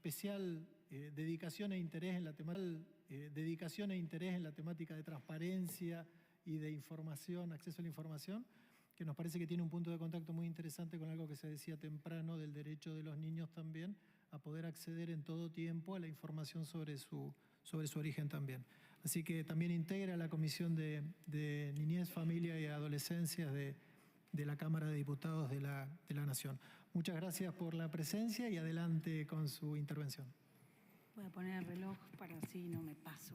especial dedicación e interés en la temática de transparencia y de información, acceso a la información, que nos parece que tiene un punto de contacto muy interesante con algo que se decía temprano del derecho de los niños también a poder acceder en todo tiempo a la información sobre su origen también. Así que también integra la Comisión de Niñez, Familia y Adolescencia de la Cámara de Diputados de la Nación. Muchas gracias por la presencia y adelante con su intervención. Voy a poner el reloj para así no me paso.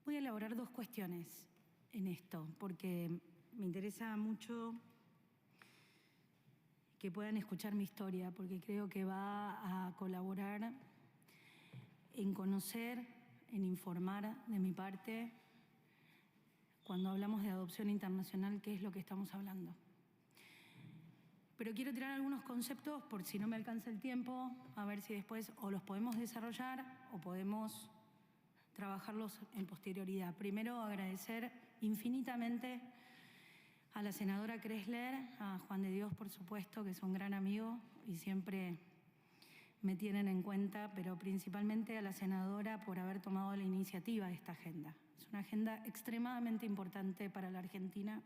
Voy a elaborar dos cuestiones en esto, porque me interesa mucho que puedan escuchar mi historia, porque creo que va a colaborar en conocer, en informar de mi parte, cuando hablamos de adopción internacional, qué es lo que estamos hablando. Pero quiero tirar algunos conceptos, por si no me alcanza el tiempo, a ver si después o los podemos desarrollar o podemos trabajarlos en posterioridad. Primero, agradecer infinitamente a la senadora Kressler, a Juan de Dios, por supuesto, que es un gran amigo y siempre me tienen en cuenta, pero principalmente a la senadora por haber tomado la iniciativa de esta agenda. Es una agenda extremadamente importante para la Argentina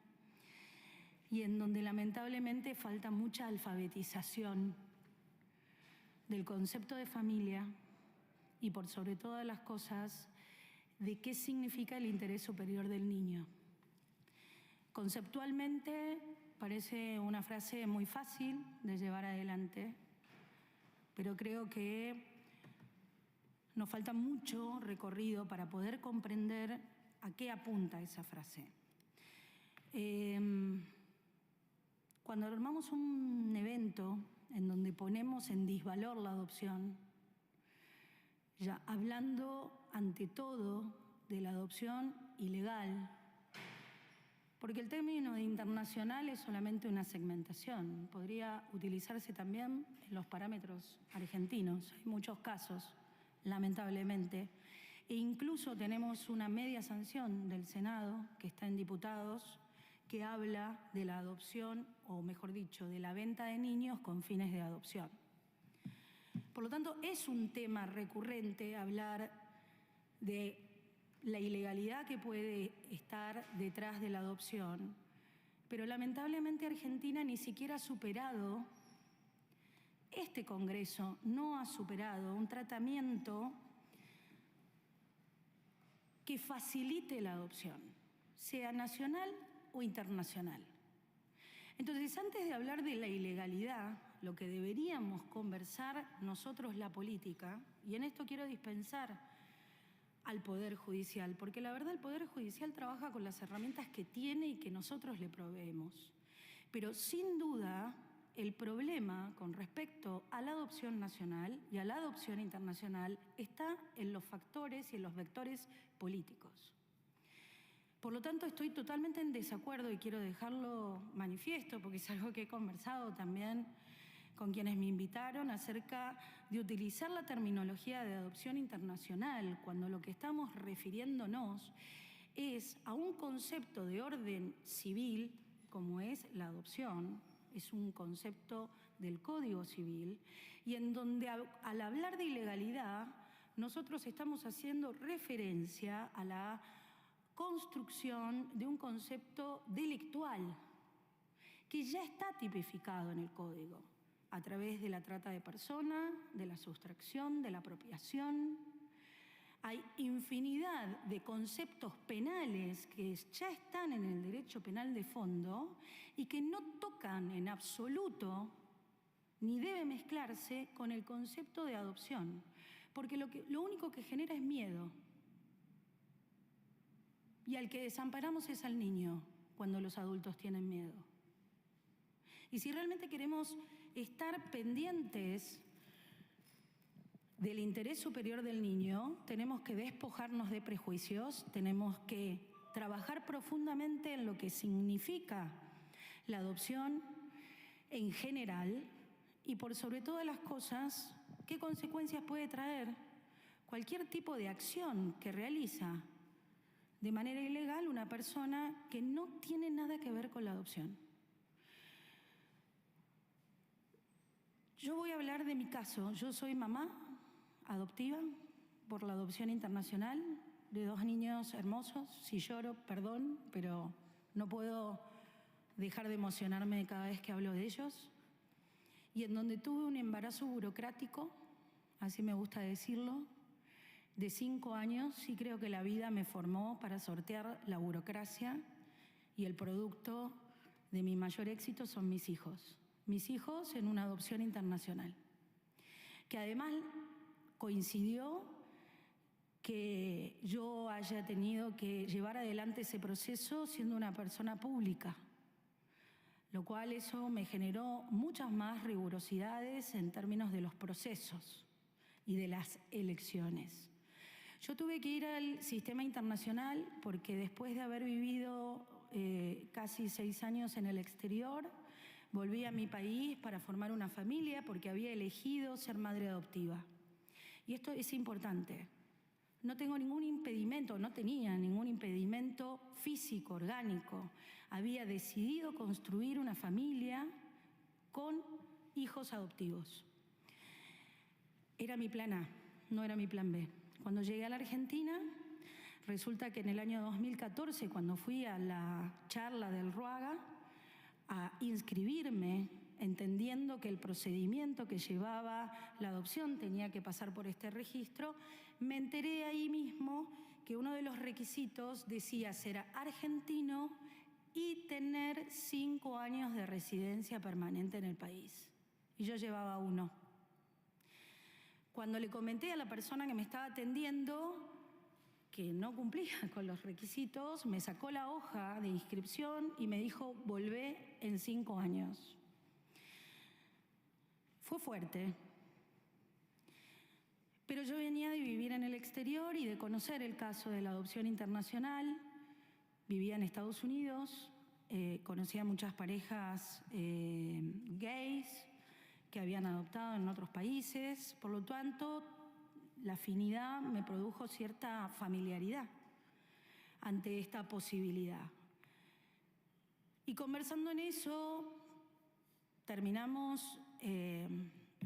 y en donde lamentablemente falta mucha alfabetización del concepto de familia y por sobre todas las cosas de qué significa el interés superior del niño. Conceptualmente parece una frase muy fácil de llevar adelante, pero creo que nos falta mucho recorrido para poder comprender a qué apunta esa frase. Cuando armamos un evento en donde ponemos en disvalor la adopción, ya hablando ante todo de la adopción ilegal, porque el término de internacional es solamente una segmentación, podría utilizarse también en los parámetros argentinos. Hay muchos casos, lamentablemente, e incluso tenemos una media sanción del Senado, que está en diputados, que habla de la adopción, o mejor dicho, de la venta de niños con fines de adopción. Por lo tanto, es un tema recurrente hablar de la ilegalidad que puede estar detrás de la adopción, pero lamentablemente Argentina ni siquiera ha superado, este Congreso no ha superado un tratamiento que facilite la adopción, sea nacional o internacional. Entonces, antes de hablar de la ilegalidad, lo que deberíamos conversar nosotros, la política, y en esto quiero dispensar al Poder Judicial, porque la verdad el Poder Judicial trabaja con las herramientas que tiene y que nosotros le proveemos. Pero sin duda el problema con respecto a la adopción nacional y a la adopción internacional está en los factores y en los vectores políticos. Por lo tanto, estoy totalmente en desacuerdo y quiero dejarlo manifiesto, porque es algo que he conversado también con quienes me invitaron acerca de utilizar la terminología de adopción internacional, cuando lo que estamos refiriéndonos es a un concepto de orden civil, como es la adopción, es un concepto del Código Civil, y en donde al hablar de ilegalidad, nosotros estamos haciendo referencia a la construcción de un concepto delictual que ya está tipificado en el Código a través de la trata de personas, de la sustracción, de la apropiación. Hay infinidad de conceptos penales que ya están en el derecho penal de fondo y que no tocan en absoluto ni debe mezclarse con el concepto de adopción, porque lo único que genera es miedo. Y al que desamparamos es al niño cuando los adultos tienen miedo. Y si realmente queremos estar pendientes del interés superior del niño, tenemos que despojarnos de prejuicios, tenemos que trabajar profundamente en lo que significa la adopción en general y por sobre todas las cosas, qué consecuencias puede traer cualquier tipo de acción que realiza de manera ilegal una persona que no tiene nada que ver con la adopción. Yo voy a hablar de mi caso. Yo soy mamá adoptiva por la adopción internacional de 2 niños hermosos. Si lloro, perdón, pero no puedo dejar de emocionarme cada vez que hablo de ellos. Y en donde tuve un embarazo burocrático, así me gusta decirlo, de 5 años, y creo que la vida me formó para sortear la burocracia, y el producto de mi mayor éxito son mis hijos. Mis hijos en una adopción internacional, que además coincidió que yo haya tenido que llevar adelante ese proceso siendo una persona pública, lo cual eso me generó muchas más rigurosidades en términos de los procesos y de las elecciones. Yo tuve que ir al sistema internacional porque después de haber vivido casi 6 años en el exterior, volví a mi país para formar una familia porque había elegido ser madre adoptiva. Y esto es importante. No tengo ningún impedimento, no tenía ningún impedimento físico, orgánico. Había decidido construir una familia con hijos adoptivos. Era mi plan A, no era mi plan B. Cuando llegué a la Argentina, resulta que en el año 2014, cuando fui a la charla del RUAGA, a inscribirme, entendiendo que el procedimiento que llevaba la adopción tenía que pasar por este registro, me enteré ahí mismo que uno de los requisitos decía ser argentino y tener 5 años de residencia permanente en el país. Y yo llevaba 1. Cuando le comenté a la persona que me estaba atendiendo que no cumplía con los requisitos, me sacó la hoja de inscripción y me dijo, volvé en 5 años. Fue fuerte, pero yo venía de vivir en el exterior y de conocer el caso de la adopción internacional. Vivía en Estados Unidos, conocía muchas parejas gays que habían adoptado en otros países, por lo tanto, la afinidad me produjo cierta familiaridad ante esta posibilidad. Y conversando en eso, terminamos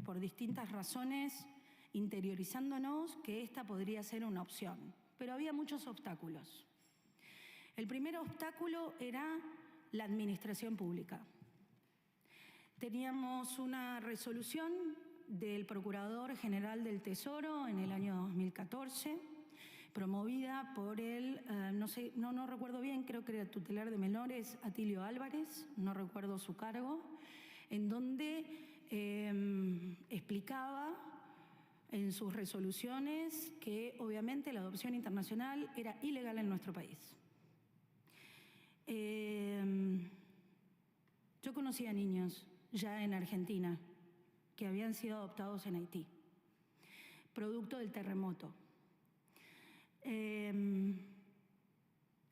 por distintas razones interiorizándonos que esta podría ser una opción, pero había muchos obstáculos. El primer obstáculo era la administración pública. Teníamos una resolución del Procurador General del Tesoro en el año 2014, promovida por el, no recuerdo bien, creo que era tutelar de menores, Atilio Álvarez, no recuerdo su cargo, en donde explicaba en sus resoluciones que obviamente la adopción internacional era ilegal en nuestro país. Yo conocía niños ya en Argentina que habían sido adoptados en Haití, producto del terremoto. Y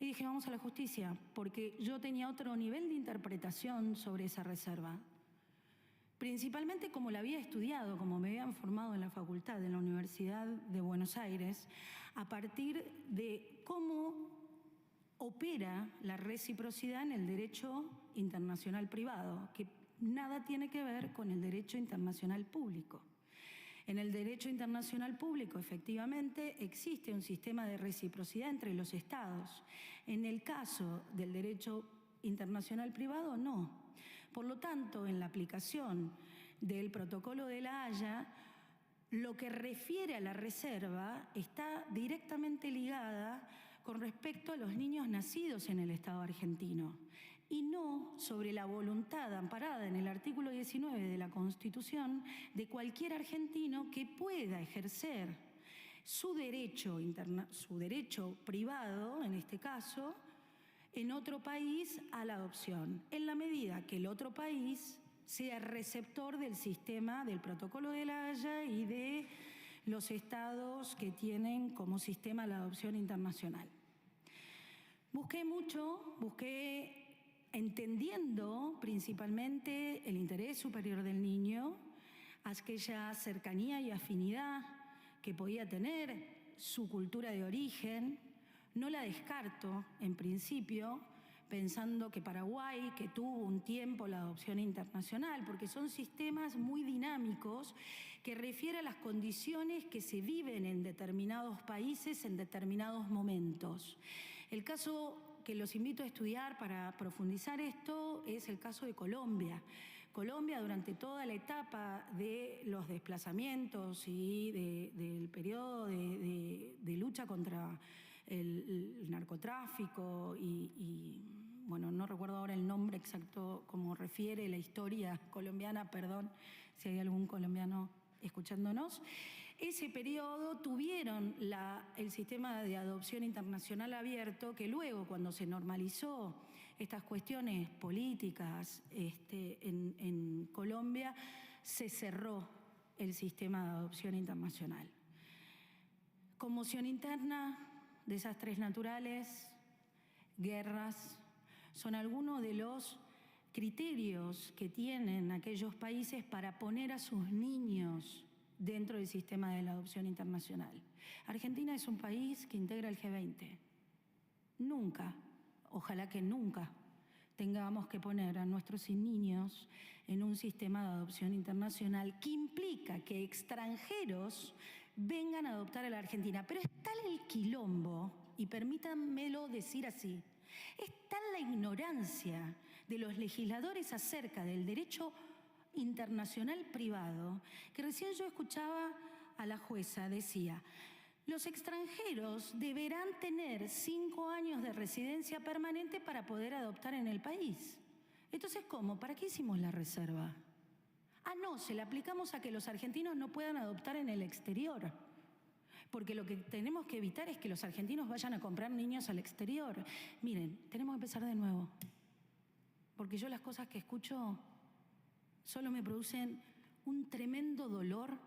dije, vamos a la justicia, porque yo tenía otro nivel de interpretación sobre esa reserva. Principalmente como la había estudiado, como me habían formado en la facultad de la Universidad de Buenos Aires, a partir de cómo opera la reciprocidad en el derecho internacional privado, que nada tiene que ver con el derecho internacional público. En el derecho internacional público, efectivamente, existe un sistema de reciprocidad entre los Estados. En el caso del derecho internacional privado, no. Por lo tanto, en la aplicación del Protocolo de La Haya, lo que refiere a la reserva está directamente ligada con respecto a los niños nacidos en el Estado argentino y no sobre la voluntad amparada en el artículo 19 de la Constitución de cualquier argentino que pueda ejercer su derecho privado, en este caso, en otro país a la adopción, en la medida que el otro país sea receptor del sistema del Protocolo de La Haya y de los estados que tienen como sistema la adopción internacional. Busqué entendiendo principalmente el interés superior del niño, aquella cercanía y afinidad que podía tener su cultura de origen. No la descarto en principio, pensando que Paraguay, que tuvo un tiempo la adopción internacional, porque son sistemas muy dinámicos que refieren a las condiciones que se viven en determinados países en determinados momentos. El caso que los invito a estudiar para profundizar esto es el caso de Colombia. Colombia, durante toda la etapa de los desplazamientos y del periodo de lucha contra el narcotráfico bueno, no recuerdo ahora el nombre exacto como refiere la historia colombiana, perdón si hay algún colombiano escuchándonos. Ese periodo tuvieron el sistema de adopción internacional abierto, que luego, cuando se normalizó estas cuestiones políticas en Colombia, se cerró el sistema de adopción internacional. Conmoción interna, desastres naturales, guerras, son algunos de los criterios que tienen aquellos países para poner a sus niños dentro del sistema de la adopción internacional. Argentina es un país que integra el G20. Nunca, ojalá que nunca, tengamos que poner a nuestros niños en un sistema de adopción internacional que implica que extranjeros vengan a adoptar a la Argentina. Pero es tal el quilombo, y permítanmelo decir así, es tal la ignorancia de los legisladores acerca del derecho internacional privado, que recién yo escuchaba a la jueza, decía, los extranjeros deberán tener 5 años de residencia permanente para poder adoptar en el país. Entonces, ¿cómo? ¿Para qué hicimos la reserva? Ah, no, se la aplicamos a que los argentinos no puedan adoptar en el exterior. Porque lo que tenemos que evitar es que los argentinos vayan a comprar niños al exterior. Miren, tenemos que empezar de nuevo. Porque yo las cosas que escucho solo me producen un tremendo dolor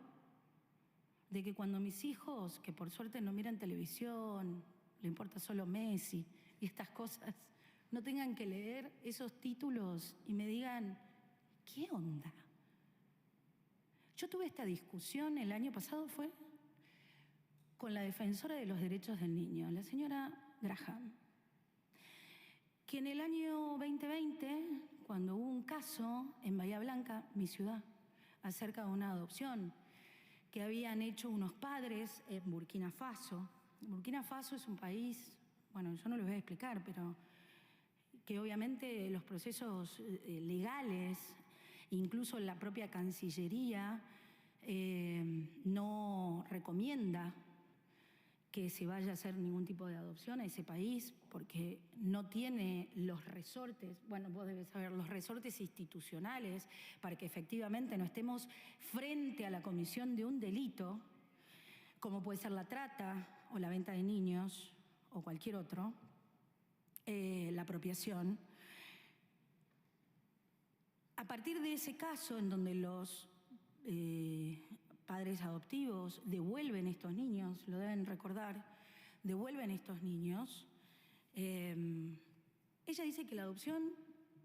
de que cuando mis hijos, que por suerte no miran televisión, le importa solo Messi y estas cosas, no tengan que leer esos títulos y me digan, ¿qué onda? Yo tuve esta discusión el año pasado, fue con la defensora de los derechos del niño, la señora Graham, que en el año 2020, cuando hubo un caso en Bahía Blanca, mi ciudad, acerca de una adopción que habían hecho unos padres en Burkina Faso. Burkina Faso es un país, bueno, yo no lo voy a explicar, pero que obviamente los procesos legales, incluso la propia Cancillería, no recomienda que se vaya a hacer ningún tipo de adopción a ese país porque no tiene los resortes, bueno, vos debes saber, los resortes institucionales para que efectivamente no estemos frente a la comisión de un delito, como puede ser la trata o la venta de niños o cualquier otro, la apropiación. A partir de ese caso en donde los padres adoptivos devuelven estos niños, lo deben recordar, devuelven estos niños, ella dice que la adopción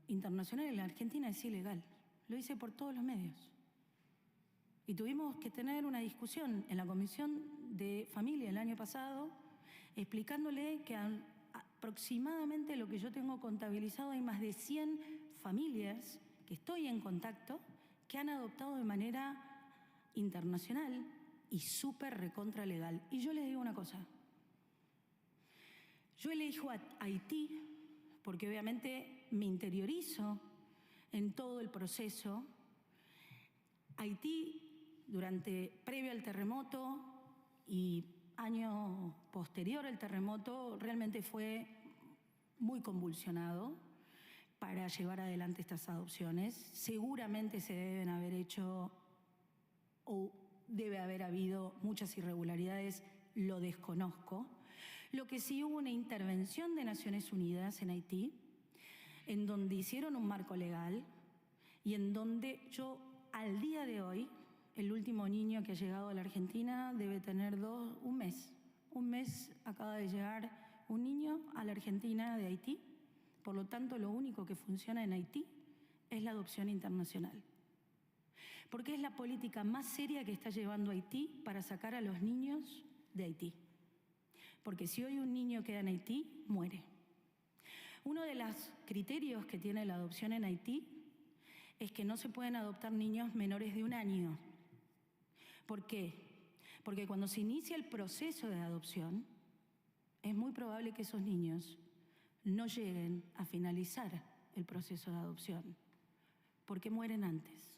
internacional en la Argentina es ilegal. Lo dice por todos los medios. Y tuvimos que tener una discusión en la Comisión de Familia el año pasado, explicándole que aproximadamente lo que yo tengo contabilizado hay más de 100 familias que estoy en contacto que han adoptado de manera internacional y súper recontra legal. Y yo les digo una cosa. Yo elijo a Haití porque obviamente me interiorizo en todo el proceso. Haití, previo al terremoto y año posterior al terremoto, realmente fue muy convulsionado para llevar adelante estas adopciones. Seguramente se deben haber hecho o debe haber habido muchas irregularidades, lo desconozco. Lo que sí, hubo una intervención de Naciones Unidas en Haití, en donde hicieron un marco legal y en donde yo, al día de hoy, el último niño que ha llegado a la Argentina debe tener un mes. Un mes acaba de llegar un niño a la Argentina de Haití. Por lo tanto, lo único que funciona en Haití es la adopción internacional. Porque es la política más seria que está llevando Haití para sacar a los niños de Haití. Porque si hoy un niño queda en Haití, muere. Uno de los criterios que tiene la adopción en Haití es que no se pueden adoptar niños menores de 1 año. ¿Por qué? Porque cuando se inicia el proceso de adopción, es muy probable que esos niños no lleguen a finalizar el proceso de adopción, porque mueren antes.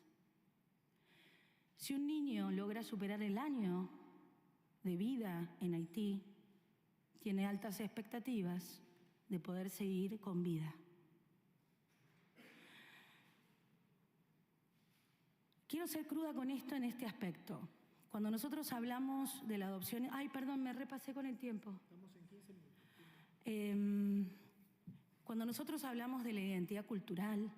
Si un niño logra superar el año de vida en Haití, tiene altas expectativas de poder seguir con vida. Quiero ser cruda con esto en este aspecto. Cuando nosotros hablamos de la adopción... Ay, perdón, me repasé con el tiempo. Estamos en 15 minutos. Cuando nosotros hablamos de la identidad cultural,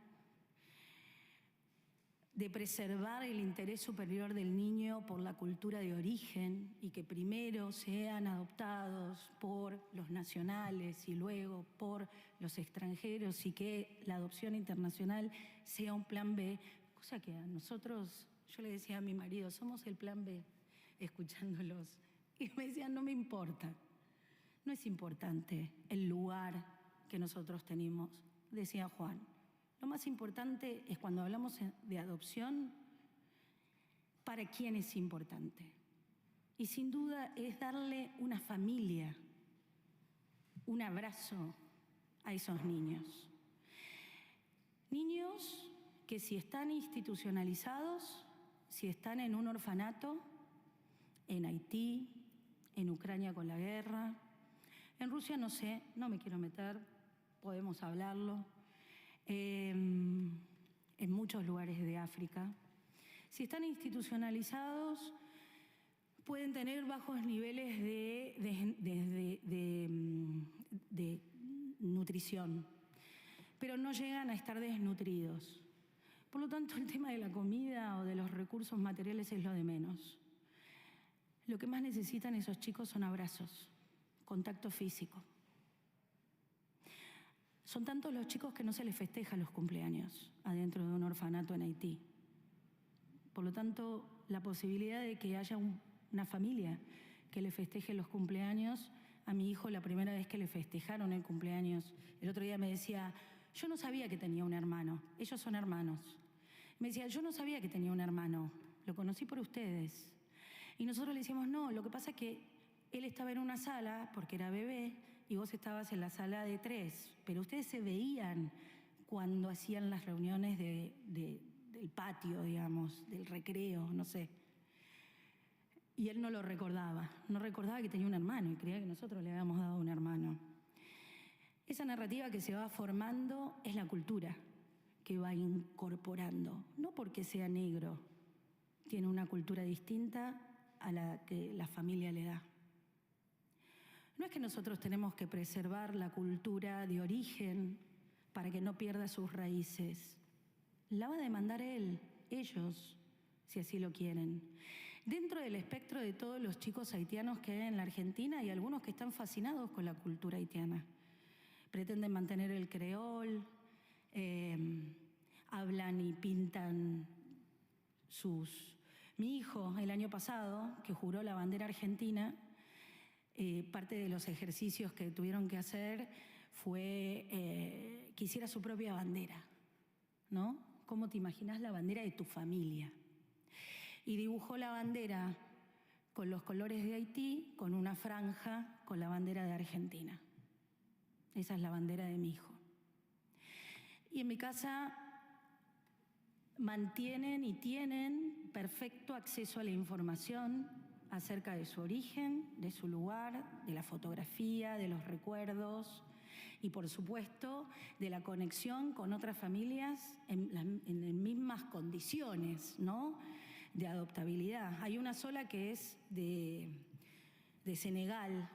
de preservar el interés superior del niño por la cultura de origen y que primero sean adoptados por los nacionales y luego por los extranjeros y que la adopción internacional sea un plan B, cosa que a nosotros, yo le decía a mi marido, somos el plan B, escuchándolos. Y me decían, no me importa, no es importante el lugar que nosotros tenemos, decía Juan. Lo más importante es cuando hablamos de adopción, ¿para quién es importante? Y sin duda es darle una familia, un abrazo a esos niños. Niños que si están institucionalizados, si están en un orfanato, en Haití, en Ucrania con la guerra, en Rusia no sé, no me quiero meter, podemos hablarlo, en muchos lugares de África. Si están institucionalizados, pueden tener bajos niveles de nutrición, pero no llegan a estar desnutridos. Por lo tanto, el tema de la comida o de los recursos materiales es lo de menos. Lo que más necesitan esos chicos son abrazos, contacto físico. Son tantos los chicos que no se les festeja los cumpleaños adentro de un orfanato en Haití. Por lo tanto, la posibilidad de que haya una familia que le festeje los cumpleaños, a mi hijo la primera vez que le festejaron el cumpleaños, el otro día me decía, yo no sabía que tenía un hermano, ellos son hermanos. Me decía, yo no sabía que tenía un hermano, lo conocí por ustedes. Y nosotros le decíamos, no, lo que pasa es que él estaba en una sala, porque era bebé, y vos estabas en la sala de 3, pero ustedes se veían cuando hacían las reuniones del patio, digamos, del recreo, no sé. Y él no lo recordaba, no recordaba que tenía un hermano y creía que nosotros le habíamos dado un hermano. Esa narrativa que se va formando es la cultura que va incorporando, no porque sea negro, tiene una cultura distinta a la que la familia le da. No es que nosotros tenemos que preservar la cultura de origen para que no pierda sus raíces. La va a demandar él, ellos, si así lo quieren. Dentro del espectro de todos los chicos haitianos que hay en la Argentina, hay algunos que están fascinados con la cultura haitiana. Pretenden mantener el creol, hablan y pintan Mi hijo, el año pasado, que juró la bandera argentina, parte de los ejercicios que tuvieron que hacer fue que hiciera su propia bandera, ¿no? ¿Cómo te imaginas la bandera de tu familia? Y dibujó la bandera con los colores de Haití, con una franja con la bandera de Argentina. Esa es la bandera de mi hijo. Y en mi casa mantienen y tienen perfecto acceso a la información acerca de su origen, de su lugar, de la fotografía, de los recuerdos y, por supuesto, de la conexión con otras familias en mismas condiciones, ¿no?, de adoptabilidad. Hay una sola que es de Senegal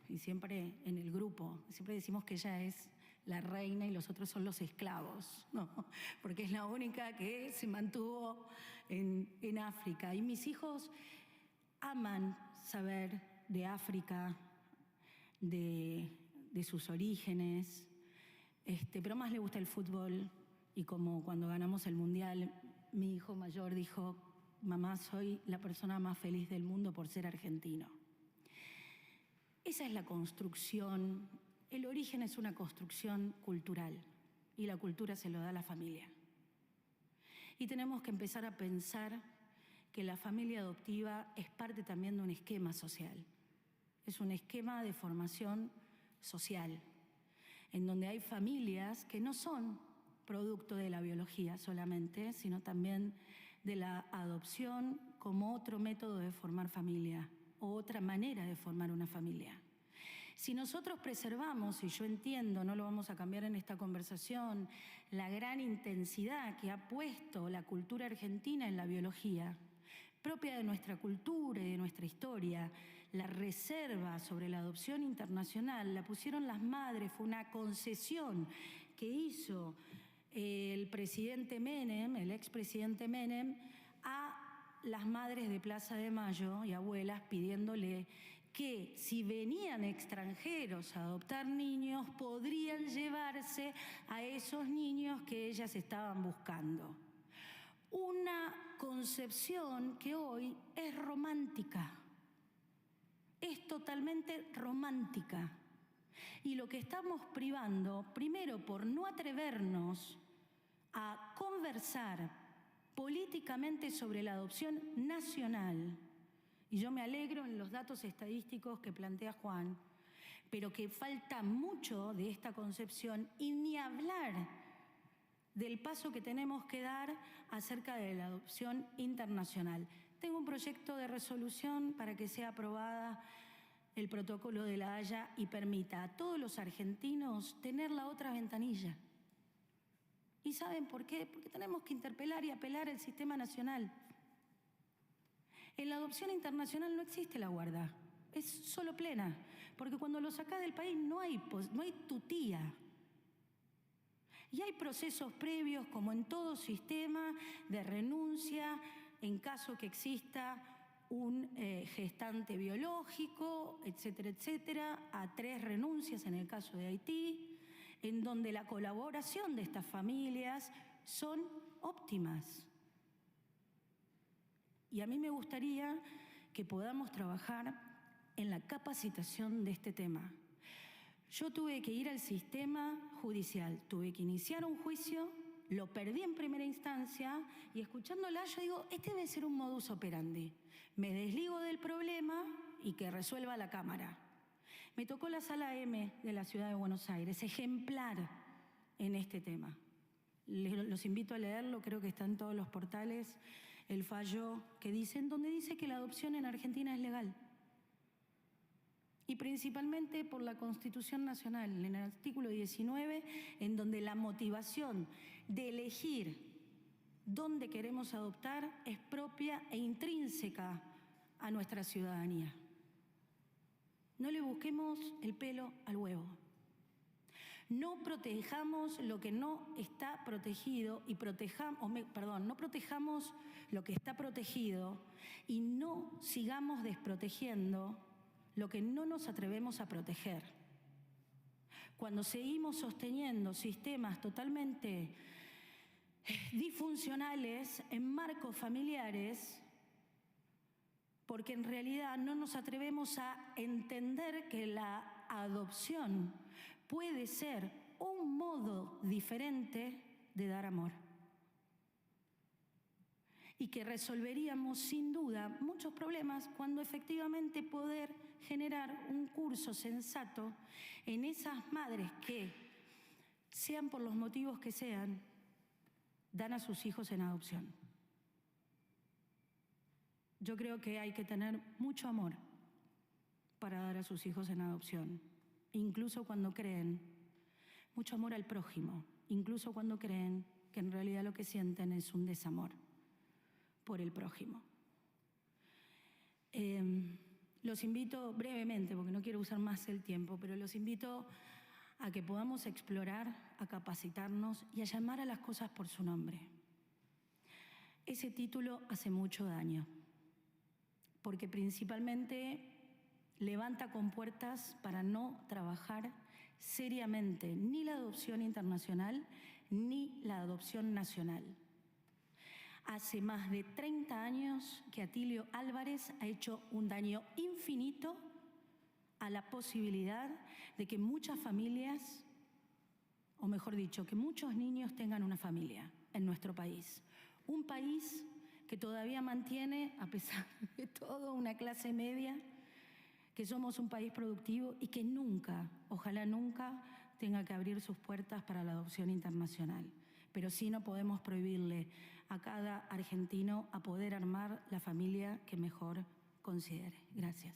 y siempre en el grupo, siempre decimos que ella es la reina y los otros son los esclavos, ¿no?, porque es la única que se mantuvo en África. Y mis hijos aman saber de África, de sus orígenes, pero más le gusta el fútbol. Y como cuando ganamos el Mundial, mi hijo mayor dijo, mamá, soy la persona más feliz del mundo por ser argentino. Esa es la construcción el origen es una construcción cultural y la cultura se lo da a la familia. Y tenemos que empezar a pensar que la familia adoptiva es parte también de un esquema social. Es un esquema de formación social, en donde hay familias que no son producto de la biología solamente, sino también de la adopción como otro método de formar familia o otra manera de formar una familia. Si nosotros preservamos, y yo entiendo, no lo vamos a cambiar en esta conversación, la gran intensidad que ha puesto la cultura argentina en la biología, propia de nuestra cultura y de nuestra historia, la reserva sobre la adopción internacional la pusieron las madres, fue una concesión que hizo el presidente Menem, el expresidente Menem, a las madres de Plaza de Mayo y abuelas pidiéndole que si venían extranjeros a adoptar niños, podrían llevarse a esos niños que ellas estaban buscando. Una concepción que hoy es romántica, es totalmente romántica. Y lo que estamos privando, primero por no atrevernos a conversar políticamente sobre la adopción nacional, y yo me alegro en los datos estadísticos que plantea Juan, pero que falta mucho de esta concepción y ni hablar del paso que tenemos que dar acerca de la adopción internacional. Tengo un proyecto de resolución para que sea aprobada el protocolo de La Haya y permita a todos los argentinos tener la otra ventanilla. ¿Y saben por qué? Porque tenemos que interpelar y apelar al sistema nacional. En la adopción internacional no existe la guarda, es solo plena, porque cuando lo sacás del país no hay tutía. Y hay procesos previos, como en todo sistema, de renuncia, en caso que exista un gestante biológico, etcétera, etcétera, a 3 renuncias en el caso de Haití, en donde la colaboración de estas familias son óptimas. Y a mí me gustaría que podamos trabajar en la capacitación de este tema. Yo tuve que ir al sistema judicial, tuve que iniciar un juicio, lo perdí en primera instancia y escuchándola yo digo, este debe ser un modus operandi. Me desligo del problema y que resuelva la Cámara. Me tocó la Sala M de la Ciudad de Buenos Aires, ejemplar en este tema. Los invito a leerlo, creo que está en todos los portales, el fallo que dicen, donde dice que la adopción en Argentina es legal. Y principalmente por la Constitución Nacional, en el artículo 19, en donde la motivación de elegir dónde queremos adoptar es propia e intrínseca a nuestra ciudadanía. No le busquemos el pelo al huevo. No protejamos lo que no está protegido y no protejamos lo que está protegido y no sigamos desprotegiendo lo que no nos atrevemos a proteger. Cuando seguimos sosteniendo sistemas totalmente disfuncionales en marcos familiares, porque en realidad no nos atrevemos a entender que la adopción puede ser un modo diferente de dar amor. Y que resolveríamos sin duda muchos problemas cuando efectivamente poder generar un curso sensato en esas madres que, sean por los motivos que sean, dan a sus hijos en adopción. Yo creo que hay que tener mucho amor para dar a sus hijos en adopción, incluso cuando creen, mucho amor al prójimo, incluso cuando creen que en realidad lo que sienten es un desamor por el prójimo. Los invito brevemente, porque no quiero usar más el tiempo, pero los invito a que podamos explorar, a capacitarnos y a llamar a las cosas por su nombre. Ese título hace mucho daño, porque principalmente levanta compuertas para no trabajar seriamente ni la adopción internacional ni la adopción nacional. Hace más de 30 años que Atilio Álvarez ha hecho un daño infinito a la posibilidad de que muchas familias, o mejor dicho, que muchos niños tengan una familia en nuestro país. Un país que todavía mantiene, a pesar de todo, una clase media, que somos un país productivo y que nunca, ojalá nunca, tenga que abrir sus puertas para la adopción internacional. Pero sí no podemos prohibirle a cada argentino a poder armar la familia que mejor considere. Gracias.